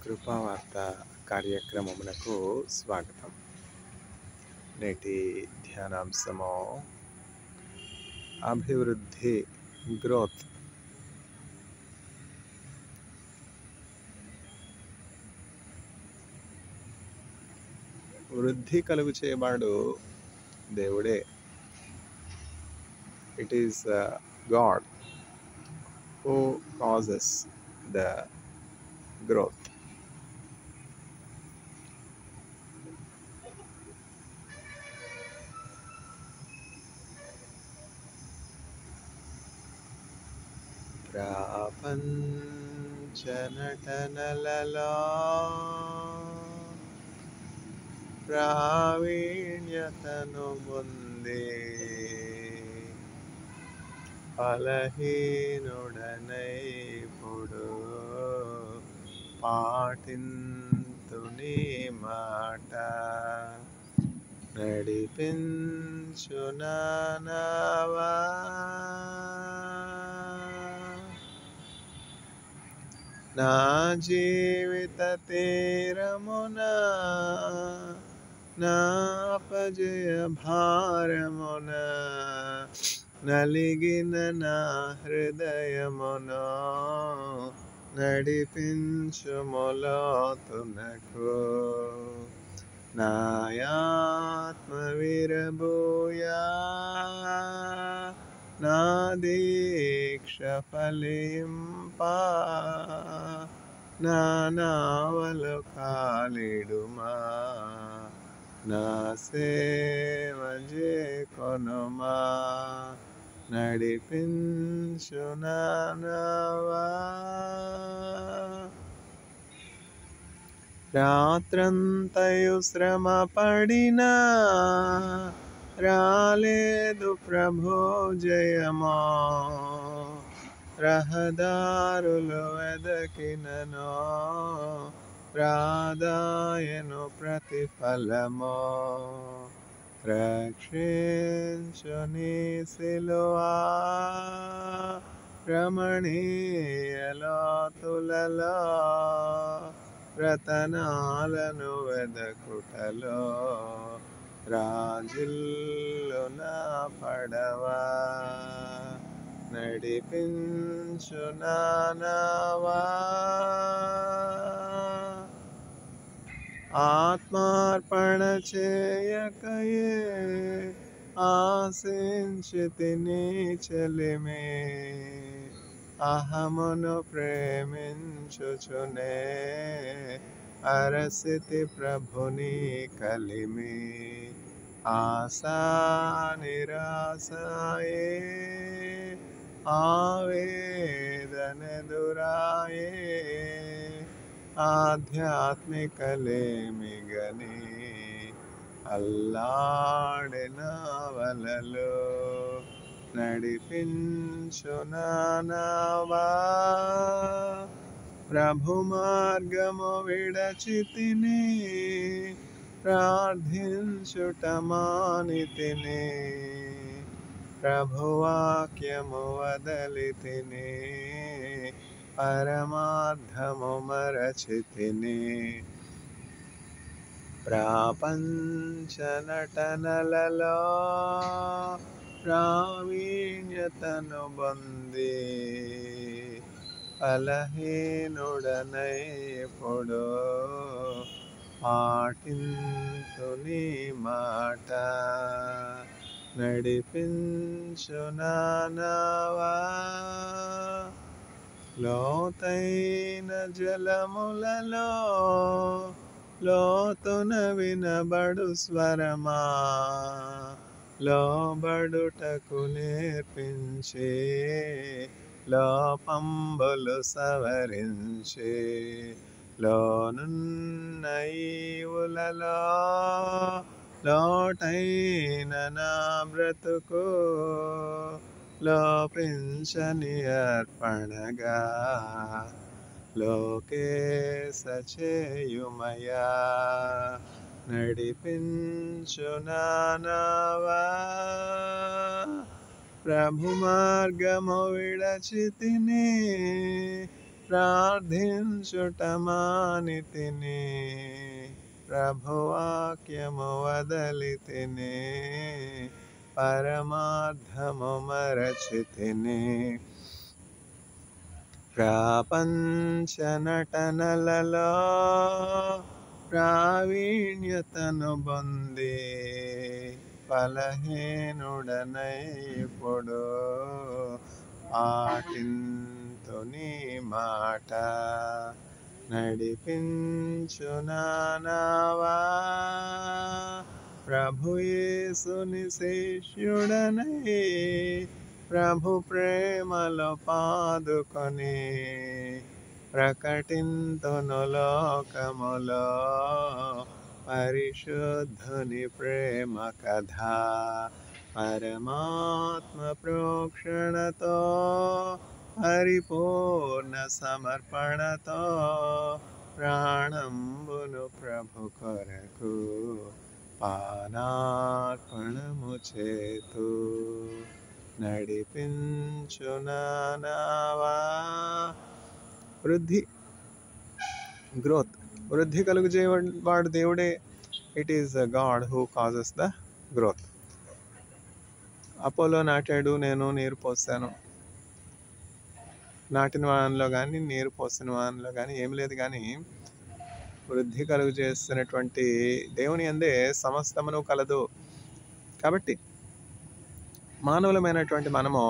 కృపావార్త కార్యక్రమమునకు స్వాగతం. నేటి ధ్యానాంశము అభివృద్ధి, గ్రోత్. వృద్ధి కలుగు చేయవాడు దేవుడే. It is God who causes the growth. ప్రపంచ నటనలలో ప్రావీణ్యతను పొంది బలహీనుడనైపుడు పాటింతుని మాట నడిపించునావా. నా జీవిత తీరమున నా అపజయ భారమున నలిగిన నా హృదయమును నడిపించుములోతునకు. నాయాత్మ విరబూయా, నా దీక్ష ఫలింపా, నా నావలు కాలిడుమా, నా సేవ చేకొనుమా, నడిపించునావా. రాత్రంతయు శ్రమ పడినా రాలేదు ప్రభు జయమా. రహదారులు వెదకినను రాదాయను ప్రతిఫలమో. రక్షించుని సిలువా రమణీయలోతులలో రతనాలను వెదకుటలో రాజిల్లు నా పడవా నడిపించునావా. ఆత్మార్పణ చేయకయే ఆశించితిని చెలిమే. అహమును ప్రేమించుచునే అరసితి ప్రభుని కలిమి. ఆశా నిరాశయే ఆవేదనెదురాయే. ఆధ్యాత్మికలేమిగని అల్లాడిన వలలో నడిపించునావా. ప్రభు మార్గము విడచితిని, ప్రార్థించుట మానితిని. ప్రభువాక్యము వదలితిని, పరమార్థము మరచితిని. ప్రపంచ నటనలలో ప్రావీణ్యతను పొంది బలహీనుడనైపుడు పాటింతుని మాట నడిపించునావా. లోతైన జలములలో లోతున వినబడు స్వరమా, లోబడుటకు నేర్పించి లోపంబులు సవరించి. లోనున్న ఈవులలో లోటైన నా బ్రతుకు లోపించని అర్పణగా లోకేశ చేయుమయా నడిపించునావా. ప్రభు మార్గము విడచితిని, ప్రార్థించుట మానితిని, ప్రభువాక్యము వదలితిని, పరమార్థము మరచితిని. ప్రపంచ నటనలలో ప్రావీణ్యతను పొంది, ఫలహీనుడనై ఇప్పుడు పాటింతు నీ మాట. నడిపించు నా నావా, ప్రభు యేసుని శిష్యుడనై, ప్రభు ప్రేమలో పాదుకొని, ప్రకటింతును లోకములో పరిశుద్ధుని ప్రేమ కథ. పరమాత్మ ప్రోక్షణతో, పరిపూర్ణ సమర్పణతో, ప్రాణంబును ప్రభు కొరకు పానార్పణము చేతు. నడిపించు నా నావా. వృద్ధి, గ్రోత్, వృద్ధి కలుగు చేయవాడు దేవుడే. It is God who causes the growth. Apollo నాటాడు, నేను నీరు పోసాను. నాటిన వానిలో కానీ నీరు పోసిన వానిలో కానీ ఏం లేదు, కానీ వృద్ధి కలుగు చేస్తున్నటువంటి దేవుని యందే సమస్తమును కలదు. కాబట్టి మానవులమైనటువంటి మనము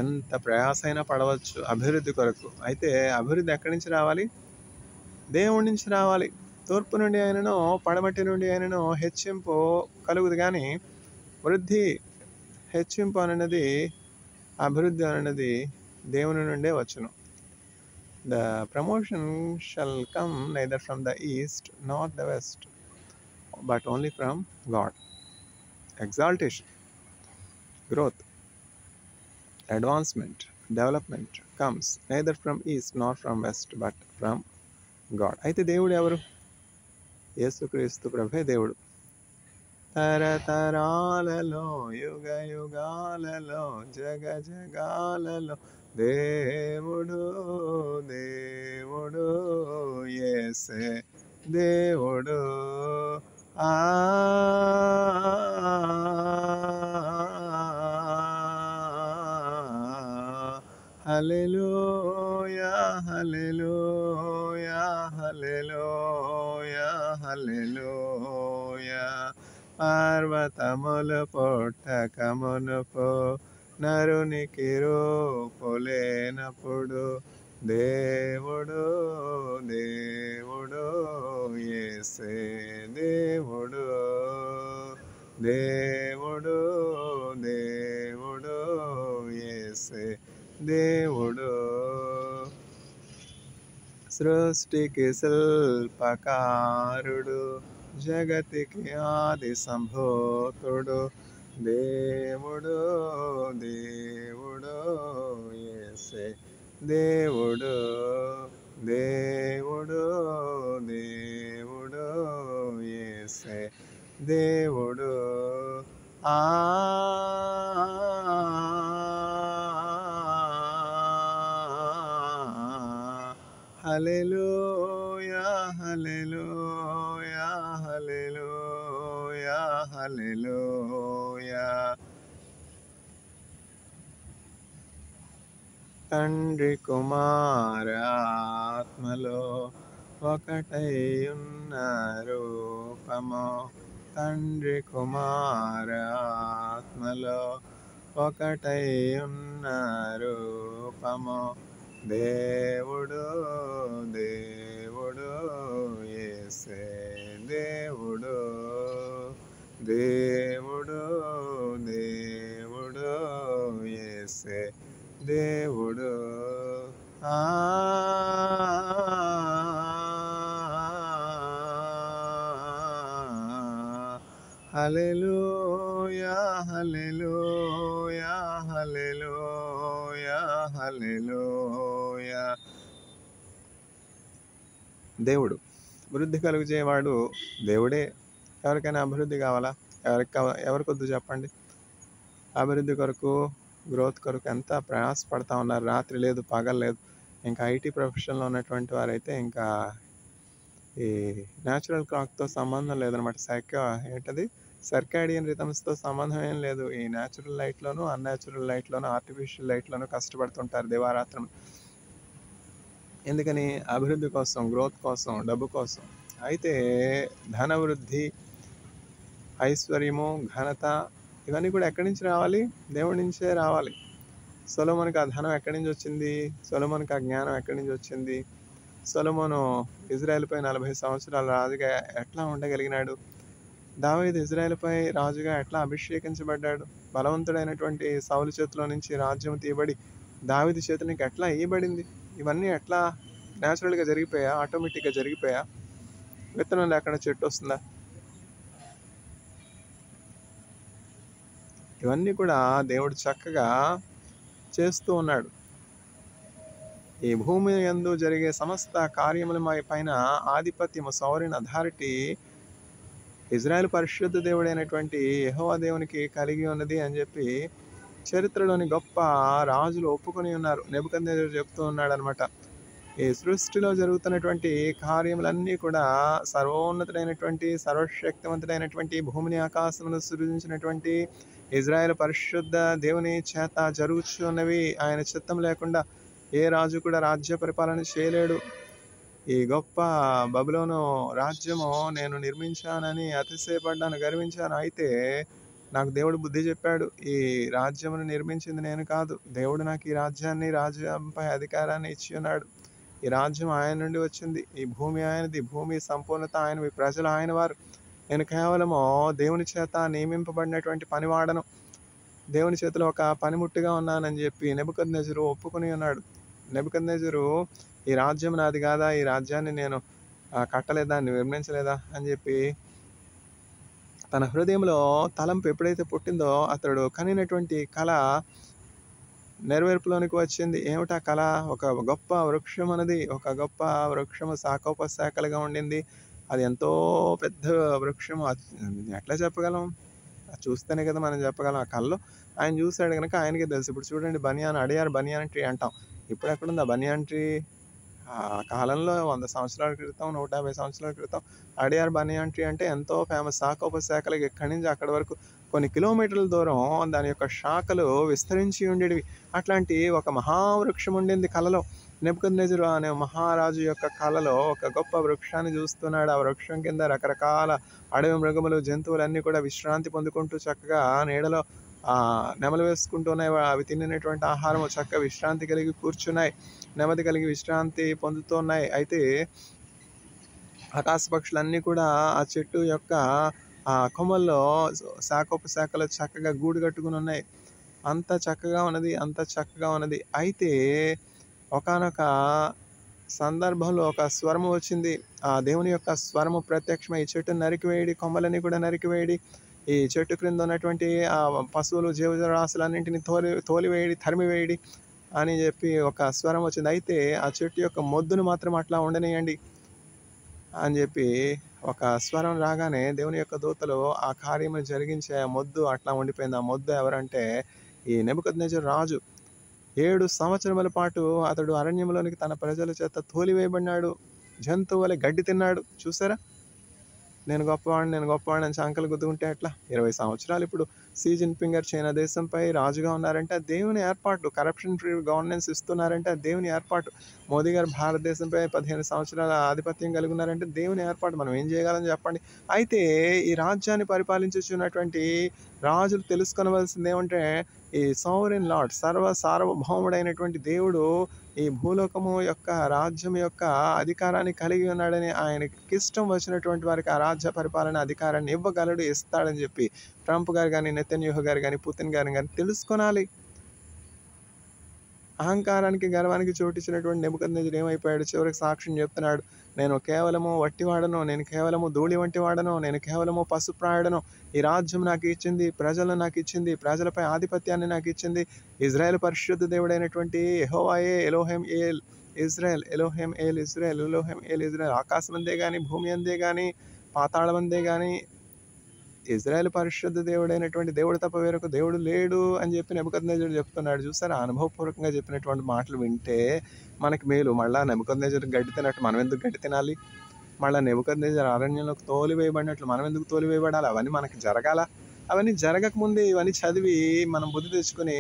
ఎంత ప్రయాసైనా పడవచ్చు అభివృద్ధి కొరకు. అయితే అభివృద్ధి ఎక్కడి నుంచి రావాలి? దేవుడి నుంచి రావాలి. తూర్పు నుండి అయినను పడమటి నుండి అయినను హెచ్చింపు కలుగుదు, కానీ వృద్ధి, హెచ్చింపు అనేది, అభివృద్ధి అనేది దేవుని నుండే వచ్చును. The promotion shall come neither from the east not the west, but only from God. Exaltation, growth, advancement, development comes neither from east nor from west but from God. అయితే దేవుడు ఎవరు? యేసుక్రీస్తు ప్రభువే దేవుడు. తరతరాలలో, యుగ యుగాలలో, జగ జగాలలో దేవుడు, దేవుడు, యేసే దేవుడు. హల్లెలూయా, హల్లెలూయా, హల్లెలూయా, హల్లెలూయా. పర్వతములు పుట్టక మునుపు, నరునికి రూపు లేనప్పుడు, దేవుడు, దేవుడు, యేసే దేవుడు, దేవుడు, దేవుడు, యేసే దేవుడు. సృష్టికి శిల్పకారుడు, జగతికి ఆది సంభూతుడు, దేవుడు, దేవుడు, యేసే దేవుడు, దేవుడు, దేవుడు, యేసే దేవుడు. హల్లెలూయా, హల్లెలూయా, హల్లెలూయా, హల్లెలూయా. తండ్రి కుమార ఆత్మలో ఒకటై ఉన్న రూపము, తండ్రి కుమార ఆత్మలో ఒకటై ఉన్న రూపము, దేవుడు, దేవుడు, యేసే దేవుడు, దేవుడు, దేవుడు, యేసే దేవుడు. హల్లెలూయా, హల్లెలూయా, హల్లెలూయా, హల్లెలూయా. దేవుడు వృద్ధి కలుగు చేయవాడు దేవుడే. ఎవరికైనా అభివృద్ధి కావాలా? ఎవరికి వద్దు చెప్పండి? అభివృద్ధి కొరకు, గ్రోత్ కొరకు ఎంత ప్రయాసపడతా ఉన్నారు. రాత్రి లేదు, పగలు లేదు, ఇంకా ఐటీ ప్రొఫెషన్లో ఉన్నటువంటి వారైతే ఇంకా ఈ న్యాచురల్ క్లాక్తో సంబంధం లేదనమాట. ఏంటది సర్కాడియన్ రిథమ్స్తో సంబంధం ఏం లేదు. ఈ న్యాచురల్ లైట్లోనూ అన్యాచురల్ లైట్లోనూ ఆర్టిఫిషియల్ లైట్లోనూ కష్టపడుతుంటారు దివారాత్రం. ఎందుకని? అభివృద్ధి కోసం, గ్రోత్ కోసం, డబ్బు కోసం. అయితే ధనవృద్ధి, ఐశ్వర్యము, ఘనత ఇవన్నీ కూడా ఎక్కడి నుంచి రావాలి? దేవుడి నుంచే రావాలి. సొలొమోనుకి ఆ ధనం ఎక్కడి నుంచి వచ్చింది? సొలొమోనుకి ఆ జ్ఞానం ఎక్కడి నుంచి వచ్చింది? సొలొమోను ఇజ్రాయెల్‌పై 40 సంవత్సరాలు రాజుగా ఎట్లా ఉండగలిగినాడు? దావీదు ఇజ్రాయెల్‌పై రాజుగా ఎట్లా అభిషేకించబడ్డాడు? బలవంతుడైనటువంటి సౌలు చేతిలో నుంచి రాజ్యం తీయబడి దావీదు చేతునికి ఎట్లా ఇయ్యబడింది? ఇవన్నీ ఎట్లా న్యాచురల్‌గా జరిగిపోయా? ఆటోమేటిక్‌గా జరిగిపోయా? విత్తనం లేకుండా చెట్టు వస్తుందా? ఇవన్నీ కూడా దేవుడు చక్కగా చేస్తూ ఉన్నాడు. ఈ భూమి యందు జరిగే సమస్త కార్యముల పైన ఆధిపత్యము, సౌరిన్ అథారిటీ ఇజ్రాయెల్ పరిశుద్ధ దేవుడైనటువంటి యెహోవా దేవునికి కలిగి ఉన్నది అని చెప్పి చరిత్రలోని గొప్ప రాజులు ఒప్పుకొని ఉన్నారు. నెబుకద్నెజరు చెప్తూ ఉన్నాడనమాట. ఈ సృష్టిలో జరుగుతున్నటువంటి కార్యములన్నీ కూడా సర్వోన్నతుడైనటువంటి, సర్వశక్తివంతుడైనటువంటి, భూమిని ఆకాశమును సృజించినటువంటి ఇజ్రాయెల్ పరిశుద్ధ దేవుని చేత జరుగుచున్నవి. ఆయన చిత్తం లేకుండా ఏ రాజు కూడా రాజ్య పరిపాలన చేయలేడు. ఈ గొప్ప బబులోను రాజ్యము నేను నిర్మించానని అతిశయపడ్డాను, గర్వించాను. అయితే నాకు దేవుడు బుద్ధి చెప్పాడు. ఈ రాజ్యమును నిర్మించింది నేను కాదు. దేవుడు నాకు ఈ రాజ్యాన్ని, రాజ్యంపై అధికారాన్ని ఇచ్చి ఉన్నాడు. ఈ రాజ్యం ఆయన నుండి వచ్చింది. ఈ భూమి ఆయనది. భూమి సంపూర్ణత ఆయనవి. ప్రజలు ఆయన వారు. నేను కేవలము దేవుని చేత నియమింపబడినటువంటి పనివాడను. దేవుని చేతిలో ఒక పనిముట్టుగా ఉన్నానని చెప్పి నెబుకద్నెజరు ఒప్పుకొని ఉన్నాడు. నెబుకద్నెజరు ఈ రాజ్యం నాది కాదా? ఈ రాజ్యాన్ని నేను కట్టలేదా? నిర్మించలేదా? అని చెప్పి తన హృదయంలో తలంపు ఎప్పుడైతే పుట్టిందో అతడు కనినటువంటి కళ నెరవేర్పులోనికి వచ్చింది. ఏమిటా కళ? ఒక గొప్ప వృక్షం అన్నది. ఒక గొప్ప వృక్షము శాఖోపశాఖలుగా ఉండింది. అది ఎంతో పెద్ద వృక్షము. ఎట్లా చెప్పగలం? చూస్తేనే కదా మనం చెప్పగలం. ఆ కళలో ఆయన చూశాడు కనుక ఆయనకే తెలుసు. ఇప్పుడు చూడండి, అడియార్ బనియాన్ ట్రీ అంటాం. ఇప్పుడు ఎక్కడుంది ఆ బనియాన్ ట్రీ? ఆ కాలంలో 100 సంవత్సరాల క్రితం, 150 సంవత్సరాల క్రితం అడియార్ బనియాన్ ట్రీ అంటే ఎంతో ఫేమస్. శాఖోపశాఖలుగా ఇక్కడి నుంచి అక్కడి వరకు కొన్ని కిలోమీటర్ల దూరం దాని యొక్క శాఖలు విస్తరించి ఉండేవి. అట్లాంటి ఒక మహావృక్షం ఉండింది కలలో. నెబుకద్నెజరు అనే మహారాజు యొక్క కలలో ఒక గొప్ప వృక్షాన్ని చూస్తున్నాడు. ఆ వృక్షం కింద రకరకాల అడవి మృగములు, జంతువులన్నీ కూడా విశ్రాంతి పొందుకుంటూ చక్కగా నీడలో నెమలు వేసుకుంటూనే అవి తినినటువంటి ఆహారము చక్కగా విశ్రాంతి కలిగి కూర్చున్నాయి. నెమ్మది కలిగి విశ్రాంతి పొందుతున్నాయి. అయితే ఆకాశ పక్షులన్నీ కూడా ఆ చెట్టు యొక్క కొమ్మల్లో శాఖోపశాఖలు చక్కగా గూడు కట్టుకుని ఉన్నాయి. అంత చక్కగా ఉన్నది, అంత చక్కగా ఉన్నది. అయితే ఒకానొక సందర్భంలో ఒక స్వరము వచ్చింది. ఆ దేవుని యొక్క స్వరము ప్రత్యక్షమై ఈ చెట్టును నరికివేయడి, కొమ్మలన్నీ కూడా నరికివేయడి, ఈ చెట్టు క్రింద ఉన్నటువంటి ఆ పశువులు, జీవరాశులన్నింటినీ తోలివేయడి, తరిమివేయడి అని చెప్పి ఒక స్వరం వచ్చింది. అయితే ఆ చెట్టు యొక్క మొద్దును మాత్రం అట్లా ఉండనియండి అని చెప్పి ఒక స్వరం రాగానే దేవుని యొక్క దూతలు ఆ కార్యము జరిగించే ఆ మొద్దు అట్లా ఉండిపోయింది. ఆ మొద్దు ఎవరంటే ఈ నెబుకద్నెజరు రాజు. 7 సంవత్సరముల పాటు అతడు అరణ్యంలోనికి తన ప్రజల చేత తోలివేయబడినాడు. జంతువు వలె గడ్డి తిన్నాడు. చూసారా? నేను గొప్పవాడిని అని సంకలు గుద్దుకుంటే ఎట్లా? 20 సంవత్సరాలు ఇప్పుడు షీ జిన్పింగ్ గారు చైనా దేశంపై రాజుగా ఉన్నారంటే అది దేవుని ఏర్పాటు. కరప్షన్ ఫ్రీ గవర్నెన్స్ ఇస్తున్నారంటే అది దేవుని ఏర్పాటు. మోదీ గారు భారతదేశంపై 15 సంవత్సరాల ఆధిపత్యం కలిగి ఉన్నారంటే దేవుని ఏర్పాటు. మనం ఏం చేయగలం చెప్పండి? అయితే ఈ రాజ్యాన్ని పరిపాలించుచున్నటువంటి రాజులు తెలుసుకొనవలసింది ఏమంటే ఈ సోవరెన్ లార్డ్, సార్వభౌముడైనటువంటి దేవుడు ఈ భూలోకము యొక్క రాజ్యం యొక్క అధికారాన్ని కలిగి ఉన్నాడని, ఆయనకి ఇష్టం వచ్చినటువంటి వారికి ఆ రాజ్య పరిపాలన అధికారాన్ని ఇవ్వగలడు, ఇస్తాడని చెప్పి ట్రంప్ గారు కానీ, నెతన్యాహు గారు కానీ, పుతిన్ గారు కానీ తెలుసుకొనాలి. అహంకారానికి, గర్వానికి చోటిచ్చినటువంటి నెబుకద్నెజరు ఏమైపోయాడు? చివరికి సాక్ష్యం చెప్తున్నాడు. నేను కేవలము వట్టివాడను, నేను కేవలము ధూళి వంటి వాడను, నేను కేవలము పశుప్రాయుడను. ఈ రాజ్యం నాకు ఇచ్చింది, ప్రజలను నాకు ఇచ్చింది, ప్రజలపై ఆధిపత్యాన్ని నాకు ఇచ్చింది ఇజ్రాయెల్ పరిశుద్ధ దేవుడైనటువంటి యెహోవాయే. ఎలోహెం ఏల్ ఇజ్రాయెల్, ఎలోహెం ఏల్ ఇజ్రాయెల్, ఎలోహెం ఏల్ ఇజ్రాయెల్. ఆకాశం అందే కానీ, భూమి అందే కానీ, పాతాళం అందే కానీ ఇజ్రాయెల్ పరిశుద్ధ దేవుడైనటువంటి దేవుడు తప్ప వేరొక దేవుడు లేడు అని చెప్పి నెబుకద్నెజరు చెప్తున్నాడు. చూసారా, అనుభవపూర్వకంగా చెప్పినటువంటి మాటలు వింటే మనకి మేలు. మళ్ళా నెబుకద్నెజరు గడ్డి తినట్టు మనం ఎందుకు గడ్డి తినాలి? మళ్ళీ నెబుకద్నెజరు అరణ్యంలోకి తోలివేయబడినట్లు మనం ఎందుకు తోలివేయబడాలి? అవన్నీ మనకి జరగాల? అవన్నీ జరగకముందే ఇవన్నీ చదివి మనం బుద్ధి తెచ్చుకొని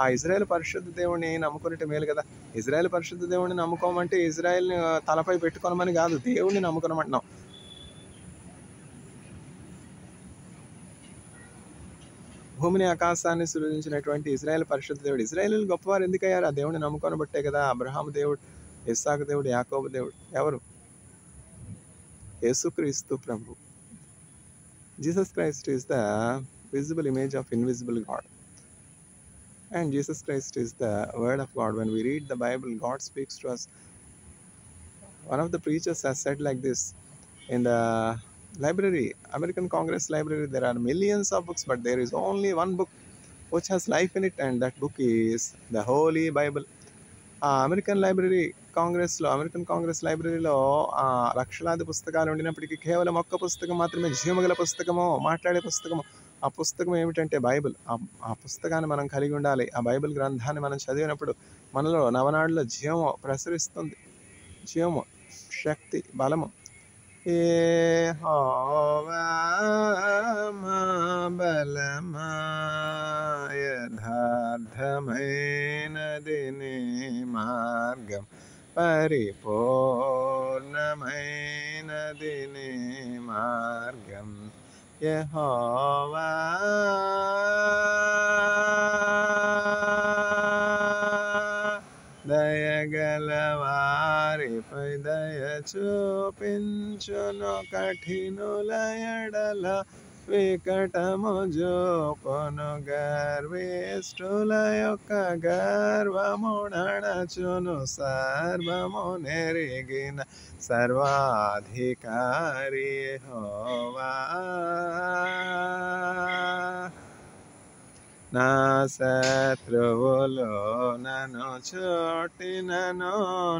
ఆ ఇజ్రాయెల్ పరిశుద్ధ దేవుడిని నమ్ముకునేట మేలు కదా. ఇజ్రాయెల్ పరిశుద్ధ దేవుడిని నమ్ముకోమంటే ఇజ్రాయెల్ని తలపై పెట్టుకోనమని కాదు, దేవుడిని నమ్ముకోనమంటున్నాం. భూమిని ఆకాశాన్ని సృజించినటువంటి ఇజ్రాయెల్ పరిశుద్ధ దేవుడు. ఇజ్రాయేలీలు గొప్పవారు ఎందుకయ్యారు? ఆ దేవుడిని నమ్ముకొని బట్టే కదా. అబ్రహాము దేవుడు, ఇస్సాకు దేవుడు, యాకోబు దేవుడు. ఎవరు? యేసుక్రీస్తు ప్రభు. Jesus Christ is the visible image of invisible God. And Jesus Christ is the word of God. When we read the Bible, God speaks to us. One of the preachers has said like this: in the library, American Congress library, there are millions of books, but there is only one book which has life in it, and that book is the Holy Bible. American Congress లైబ్రరీలో లక్షలాది పుస్తకాలు ఉండినప్పటికీ కేవలం ఒక్క పుస్తకం మాత్రమే జీవముగల పుస్తకము, మాట్లాడే పుస్తకము. ఆ పుస్తకం ఏమిటంటే బైబిల్. ఆ పుస్తకాన్ని మనం కలిగి ఉండాలి. ఆ బైబిల్ గ్రంథాన్ని మనం చదివినప్పుడు మనలో నవనాడులో జీవము ప్రసరిస్తుంది. జీవము, శక్తి, బలము. యెహోవా మా బలమా, యథార్థమైనది నీ మార్గం, పరిపూర్ణమైనది నీ మార్గం. యెహోవా దయగల వారిపై దయ చూపించును, కఠినుల ఎడల వికటము జోపును, గర్విష్ఠుల యొక్క గర్వమునణచును, సర్వము నెరిగిన సర్వాధికారి యెహోవా. నా శత్రువులు నన్ను చుట్టినను,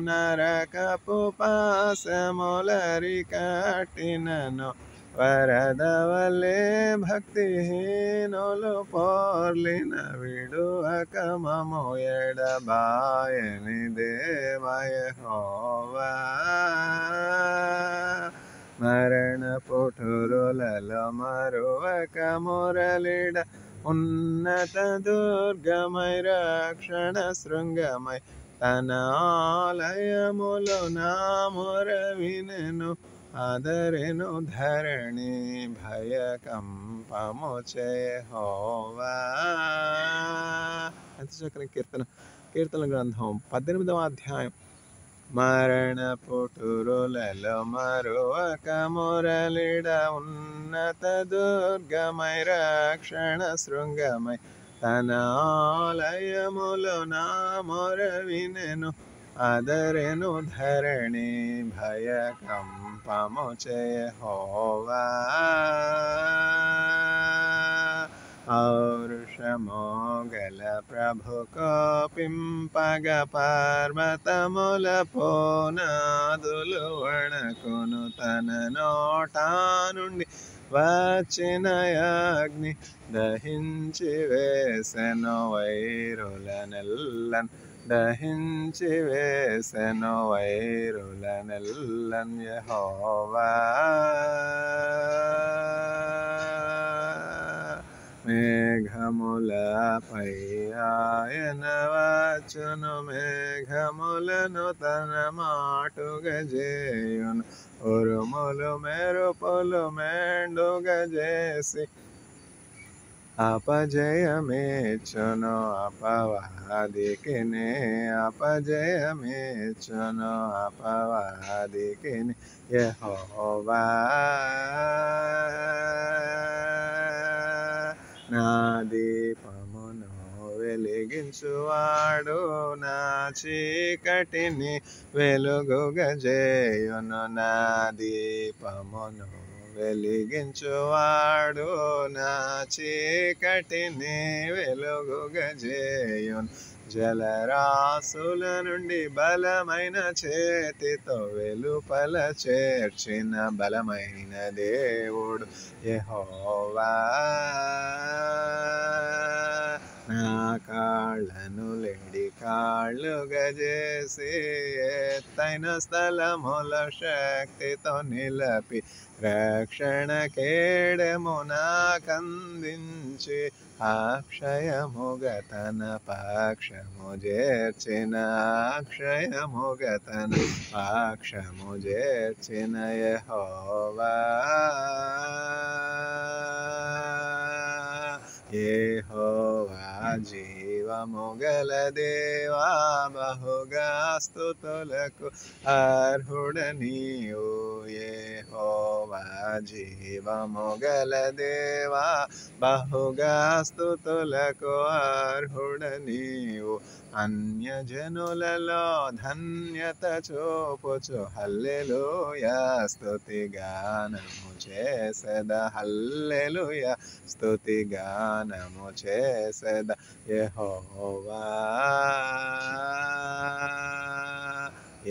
నరకపు పాశములరి కట్టినను, వరద వలె భక్తిహీనులు పోర్లిన, విడువక మము ఎడబాయని దేవ యెహోవా. మరణ పుటురులలో మరువక మురళిడ, ఉన్నత దుర్గమై రక్షణ శృంగమై, తన ఆలయములో నా మొర వినెను, ఆదరెను ధరణి భయకంపము యెహోవా. ఎంత చక్కని కీర్తన గ్రంథం 18వ అధ్యాయం. మరణ పుటురులలో మరువక మురళిడ, ఉన్నత దుర్గమై రక్షణ శృంగమై, తన ఆలయములో నా మొర వినెను, ఆదరెను ధరణి భయకంపము యెహోవా. పౌరుషమోగల ప్రభు కోపింపగ, పర్వతముల పోనాదులు వణకును, తన నోటా నుండి వచ్చిన అగ్ని దహించి వేసెను వైరులనెల్లన్, దహించి వేసెను వైరులనెల్లన్. యెహోవా మేఘములపై ఆయన వచ్చును, మేఘములను తన మాటుగా చేయును, ఉరుములు మెరుపులు మెండుగా చేసి అపజయమేచ్చును అపవాదికి, అపజయమేచ్చును అపవాదికి. యెహోవా నా దీపమును వెలిగించువాడు, నా చీకటిని వెలుగుగా చేయును, నా దీపమును వెలిగించువాడు, నా చీకటిని వెలుగుగా చేయును, జలరాశుల నుండి బలమైన చేతితో వెలుపల చేర్చిన బలమైన దేవుడు యెహోవా. నా కాళ్ళను లేడి కాళ్ళుగా చేసి ఎత్తైన స్థలముల శక్తితో నిలపి రక్షణ కేడము నాకందించి అక్షయముగ తన పక్షము చేర్చిన అక్షయముగ తన పక్షము చేర్చిన యెహోవా. యెహోవా జీవముగల దేవా, బహుగా స్తుతులకు అర్హుడ నీవు. యెహోవా జీవముగల దేవా, బహుగా స్తుతులకు అర్హుడ నీవు. అన్యజనులలో ధన్యత చూపుచు హల్లెలూయా స్తుతి గానము చేసెద. హల్లెలూయా స్తుతి గానము చేసెద యెహోవా.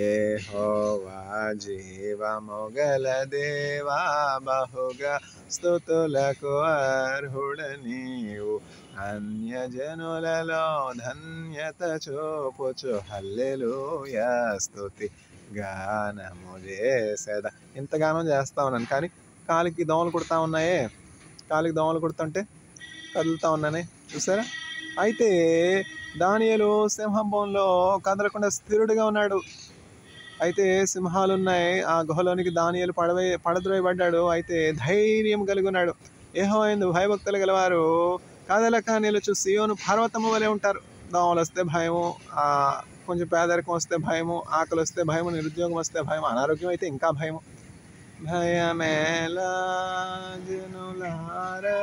యెహోవా జీవముగల దేవా, బహుగా స్తుతులకు అర్హుడ నీవు. అన్యజనులలో ధన్యత చూపుచు హల్లెలూయా స్తుతి గానము చేసేద. ఇంతగానం చేస్తా ఉన్నాను కానీ కాలికి దోమలు కుడతా ఉన్నాయే. కాలికి దోమలు కుడుతుంటే కదులుతా ఉన్నానే, చూసారా? అయితే దానియేలు సింహం బోన్లో కదలకుండా స్థిరుడిగా ఉన్నాడు. అయితే సింహాలు ఉన్నాయి, ఆ గుహలోనికి దానియేలు పడద్రోయబడ్డాడు. అయితే ధైర్యం కలిగి ఉన్నాడు. యెహోవా యందు భయభక్తులు గలవారు కదలక నిలుచు సియోను పర్వతము వలె ఉంటారు. దోమలు వస్తే భయము, కొంచెం పేదరికం వస్తే భయము, ఆకలి వస్తే భయము, నిరుద్యోగం వస్తే భయం, అనారోగ్యం అయితే ఇంకా భయము. భయమేలా జనులారా.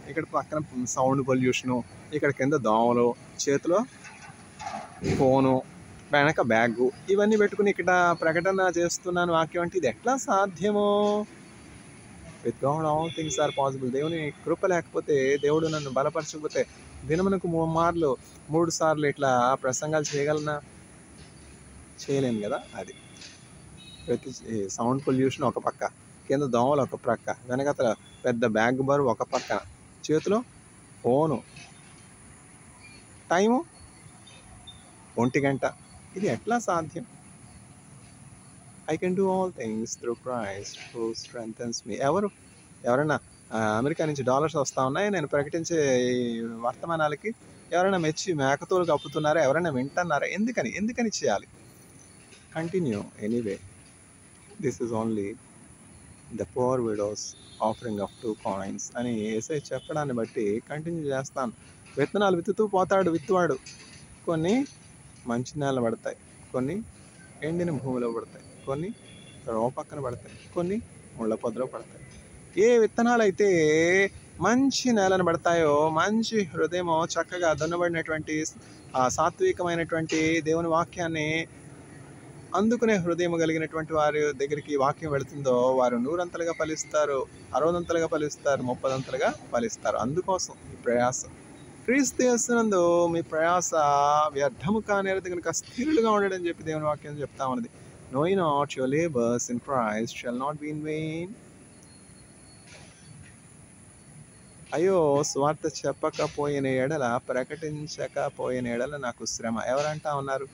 ఇక్కడ పక్కన సౌండ్ పొల్యూషను, ఇక్కడ కింద దోమలు, చేతిలో ఫోను, వెనక బ్యాగు, ఇవన్నీ పెట్టుకుని ఇక్కడ ప్రకటన చేస్తున్నాను వాక్యం అంటే ఇది ఎట్లా సాధ్యము? With God all things are possible. దేవుని కృప లేకపోతే, దేవుడు నన్ను బలపరచకపోతే దినమునకు 3 సార్లు ఇట్లా ప్రసంగాలు చేయగలనా? చేయలేను కదా. అది ప్రతి సౌండ్ పొల్యూషన్ ఒక పక్క, కింద దోమలు ఒక పక్క, వెనకతల పెద్ద బ్యాగ్ బరువు ఒక పక్క, చేతిలో ఫోను, టైము 1 గంట. ఇది ఎట్లా సాధ్యం? I can do all things through Christ who strengthens me. ఎవరైనా అమెరికా నుంచి డాలర్స్ వస్తూ ఉన్నాయి నేను ప్రకటించే వర్తమానాలకి? ఎవరైనా మెచ్చి మేకతోలు కప్పుతున్నారా? ఎవరైనా వింటున్నారా? ఎందుకని చేయాలి? Continue anyway. This is only the poor widows offering of 2 coins అని యేసయ్య చెప్పడాన్ని బట్టి కంటిన్యూ చేస్తాను. విత్తనాలు విత్తుతూ పోతాడు విత్తువాడు. కొన్ని మంచి నేల పడతాయి, కొన్ని ఎండిన భూమిలో పడతాయి, కొన్ని రో పక్కన పడతాయి, కొన్ని ముళ్ళ పొదలో పడతాయి. ఏ విత్తనాలు అయితే మంచి నేలను పడతాయో, మంచి హృదయమో చక్కగా దున్నబడినటువంటి సాత్వికమైనటువంటి దేవుని వాక్యాన్ని అందుకునే హృదయం కలిగినటువంటి వారి దగ్గరికి వాక్యం వెళుతుందో వారు 100 ఫలిస్తారు, 60 ఫలిస్తారు, 30 ఫలిస్తారు. అందుకోసం ఈ ప్రయాసం. క్రీస్తు యేసునందు మీ ప్రయాస వ్యర్థము కానేరదు కనుక స్థిరులుగా ఉండడం చెప్పి దేవుని వాక్యం చెప్తా ఉన్నది. Knowing not your labors in Christ shall not be in vain. అయ్యో, స్వార్థ చెప్పకపోయిన ఎడల, ప్రకటించకపోయిన ఎడల నాకు శ్రమ. ఎవరంటా ఉన్నారు?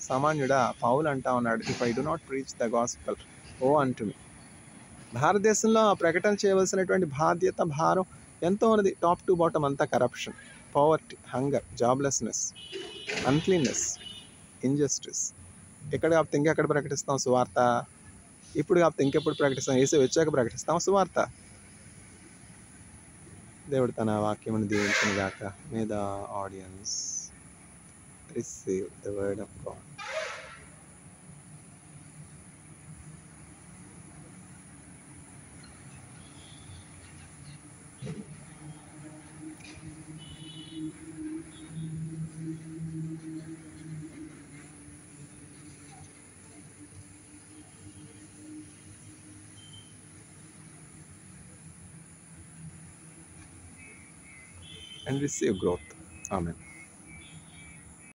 సామాన్యుడా? పౌలు అంటా ఉన్నాడు, if I do not preach the gospel woe unto me. భారతదేశంలో ప్రకటన చేయవలసినటువంటి బాధ్యత, భారం ఎంతో ఉన్నది. టాప్ టు బాటమ్ అంతా corruption, poverty, hunger, joblessness, uncleanness, injustice. ఎక్కడ కాకపోతే ఇంకెక్కడ ప్రకటిస్తాం సువార్త? ఇప్పుడు కాకపోతే ఇంకెప్పుడు ప్రకటిస్తాం? యేసు వచ్చాక ప్రకటిస్తాం సువార్త. దేవుడు తన వాక్యమును దీవించిన గాక. May the audience receive the word of God. And receive growth. Amen.